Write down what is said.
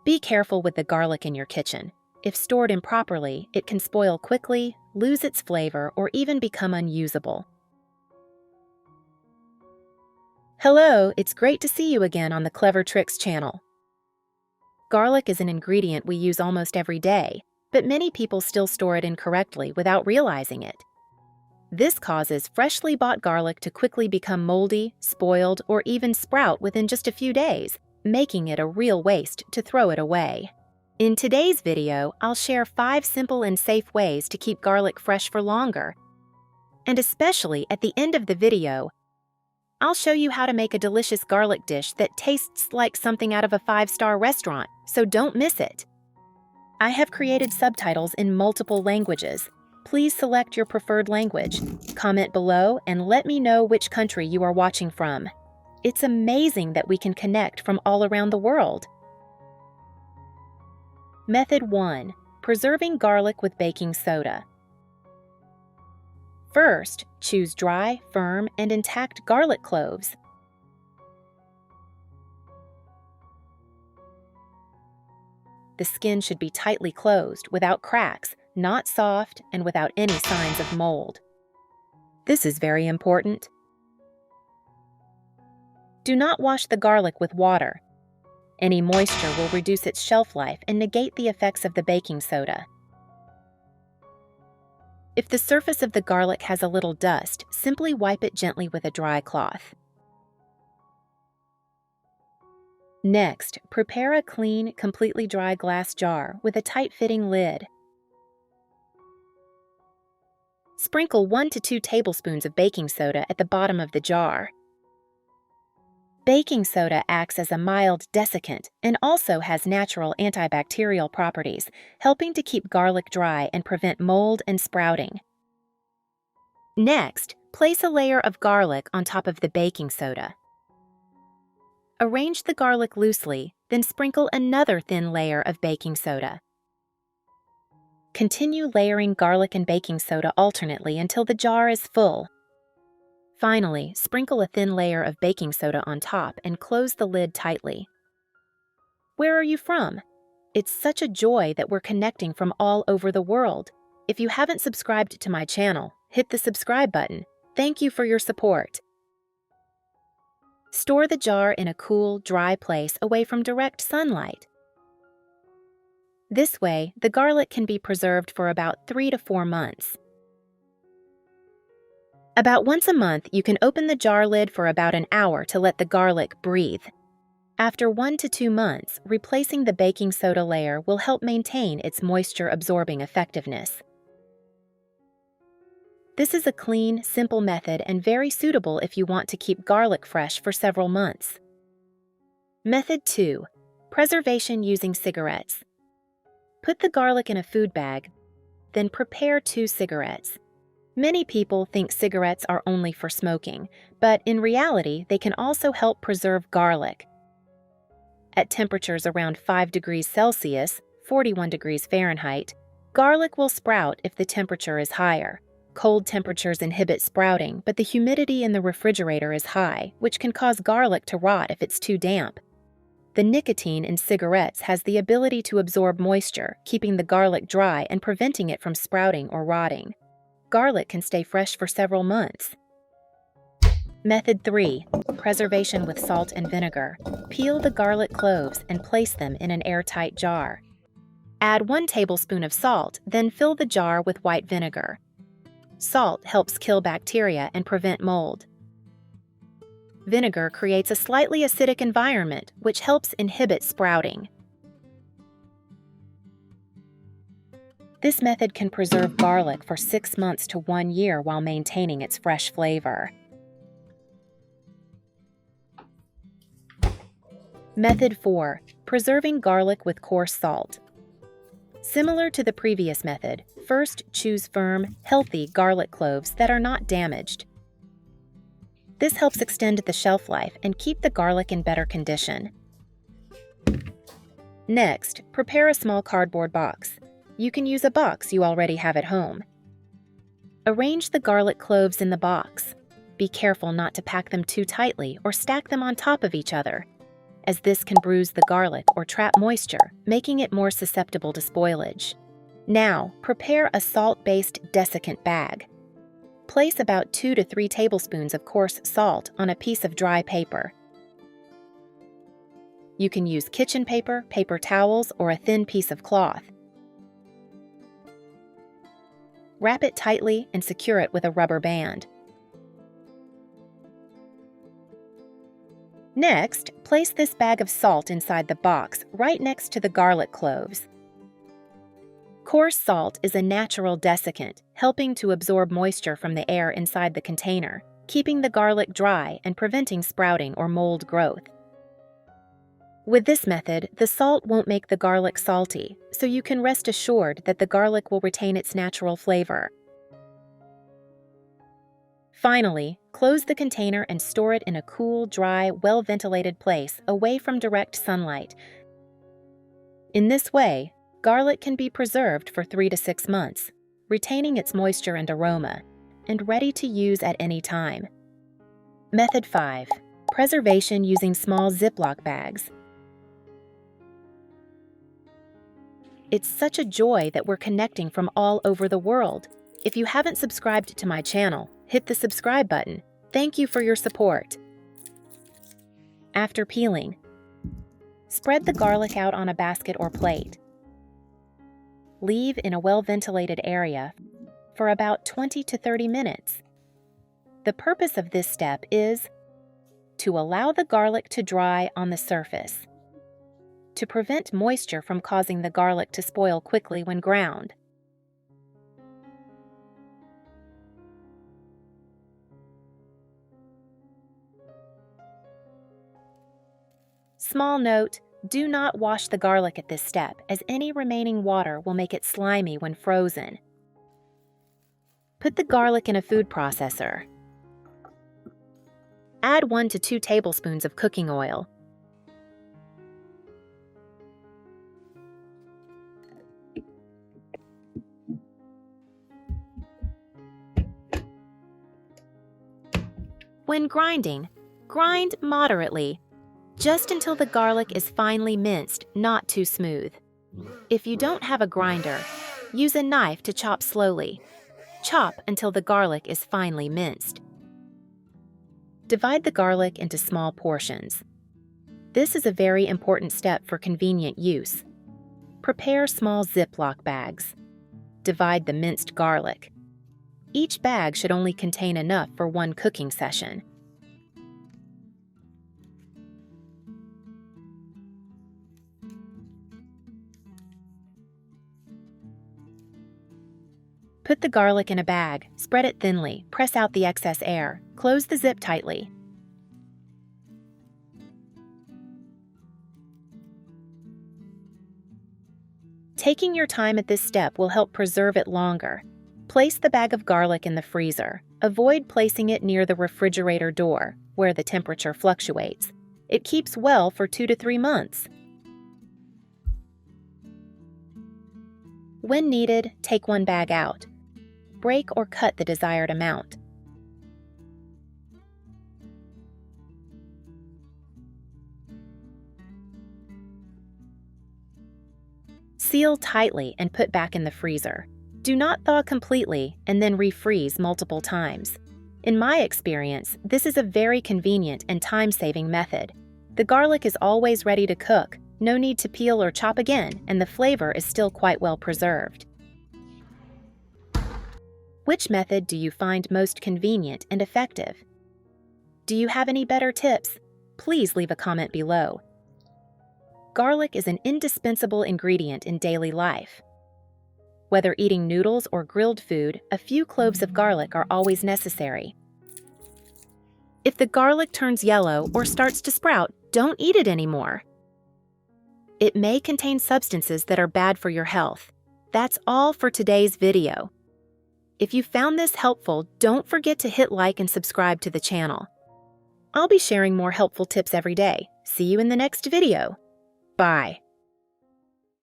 Be careful with the garlic in your kitchen. If stored improperly, it can spoil quickly, lose its flavor, or even become unusable. Hello, it's great to see you again on the Clever Tricks channel. Garlic is an ingredient we use almost every day, but many people still store it incorrectly without realizing it. This causes freshly bought garlic to quickly become moldy, spoiled, or even sprout within just a few days, making it a real waste to throw it away. In today's video, I'll share 5 simple and safe ways to keep garlic fresh for longer. And especially at the end of the video, I'll show you how to make a delicious garlic dish that tastes like something out of a 5-star restaurant, so don't miss it. I have created subtitles in multiple languages. Please select your preferred language. Comment below and let me know which country you are watching from. It's amazing that we can connect from all around the world. Method 1. Preserving garlic with baking soda. First, choose dry, firm, and intact garlic cloves. The skin should be tightly closed, without cracks, not soft, and without any signs of mold. This is very important. Do not wash the garlic with water. Any moisture will reduce its shelf life and negate the effects of the baking soda. If the surface of the garlic has a little dust, simply wipe it gently with a dry cloth. Next, prepare a clean, completely dry glass jar with a tight-fitting lid. Sprinkle 1 to 2 tablespoons of baking soda at the bottom of the jar. Baking soda acts as a mild desiccant and also has natural antibacterial properties, helping to keep garlic dry and prevent mold and sprouting. Next, place a layer of garlic on top of the baking soda. Arrange the garlic loosely, then sprinkle another thin layer of baking soda. Continue layering garlic and baking soda alternately until the jar is full. Finally, sprinkle a thin layer of baking soda on top and close the lid tightly. Where are you from? It's such a joy that we're connecting from all over the world. If you haven't subscribed to my channel, hit the subscribe button. Thank you for your support. Store the jar in a cool, dry place away from direct sunlight. This way, the garlic can be preserved for about 3 to 4 months. About once a month, you can open the jar lid for about an hour to let the garlic breathe. After 1 to 2 months, replacing the baking soda layer will help maintain its moisture-absorbing effectiveness. This is a clean, simple method and very suitable if you want to keep garlic fresh for several months. Method 2. Preservation using cigarettes. Put the garlic in a food bag, then prepare 2 cigarettes. Many people think cigarettes are only for smoking, but in reality, they can also help preserve garlic. At temperatures around 5 degrees Celsius, 41 degrees Fahrenheit, garlic will sprout if the temperature is higher. Cold temperatures inhibit sprouting, but the humidity in the refrigerator is high, which can cause garlic to rot if it's too damp. The nicotine in cigarettes has the ability to absorb moisture, keeping the garlic dry and preventing it from sprouting or rotting. Garlic can stay fresh for several months. Method 3. Preservation with salt and vinegar. Peel the garlic cloves and place them in an airtight jar. Add 1 tablespoon of salt, then fill the jar with white vinegar. Salt helps kill bacteria and prevent mold. Vinegar creates a slightly acidic environment, which helps inhibit sprouting. This method can preserve garlic for 6 months to 1 year while maintaining its fresh flavor. Method 4. Preserving garlic with coarse salt. Similar to the previous method, first choose firm, healthy garlic cloves that are not damaged. This helps extend the shelf life and keep the garlic in better condition. Next, prepare a small cardboard box. You can use a box you already have at home. Arrange the garlic cloves in the box. Be careful not to pack them too tightly or stack them on top of each other. as this can bruise the garlic or trap moisture, making it more susceptible to spoilage. Now, prepare a salt-based desiccant bag. Place about 2 to 3 tablespoons of coarse salt on a piece of dry paper. You can use kitchen paper, paper towels, or a thin piece of cloth. Wrap it tightly and secure it with a rubber band. Next, place this bag of salt inside the box right next to the garlic cloves. Coarse salt is a natural desiccant, helping to absorb moisture from the air inside the container, keeping the garlic dry and preventing sprouting or mold growth. With this method, the salt won't make the garlic salty, so you can rest assured that the garlic will retain its natural flavor. Finally, close the container and store it in a cool, dry, well-ventilated place away from direct sunlight. In this way, garlic can be preserved for 3 to 6 months, retaining its moisture and aroma, and ready to use at any time. Method 5. Preservation using small Ziploc bags. It's such a joy that we're connecting from all over the world. If you haven't subscribed to my channel, hit the subscribe button. Thank you for your support. After peeling, spread the garlic out on a basket or plate. Leave in a well-ventilated area for about 20 to 30 minutes. The purpose of this step is to allow the garlic to dry on the surface, to prevent moisture from causing the garlic to spoil quickly when ground. Small note, do not wash the garlic at this step, as any remaining water will make it slimy when frozen. Put the garlic in a food processor. Add 1 to 2 tablespoons of cooking oil. When grinding, grind moderately, just until the garlic is finely minced, not too smooth. If you don't have a grinder, use a knife to chop slowly. Chop until the garlic is finely minced. Divide the garlic into small portions. This is a very important step for convenient use. Prepare small Ziploc bags. Divide the minced garlic. Each bag should only contain enough for 1 cooking session. Put the garlic in a bag, spread it thinly, press out the excess air, close the zip tightly. Taking your time at this step will help preserve it longer. Place the bag of garlic in the freezer. Avoid placing it near the refrigerator door, where the temperature fluctuates. It keeps well for 2 to 3 months. When needed, take 1 bag out. Break or cut the desired amount. Seal tightly and put back in the freezer. Do not thaw completely and then refreeze multiple times. In my experience, this is a very convenient and time-saving method. The garlic is always ready to cook, no need to peel or chop again, and the flavor is still quite well preserved. Which method do you find most convenient and effective? Do you have any better tips? Please leave a comment below. Garlic is an indispensable ingredient in daily life. Whether eating noodles or grilled food, a few cloves of garlic are always necessary. If the garlic turns yellow or starts to sprout, don't eat it anymore. It may contain substances that are bad for your health. That's all for today's video. If you found this helpful, don't forget to hit like and subscribe to the channel. I'll be sharing more helpful tips every day. See you in the next video. Bye.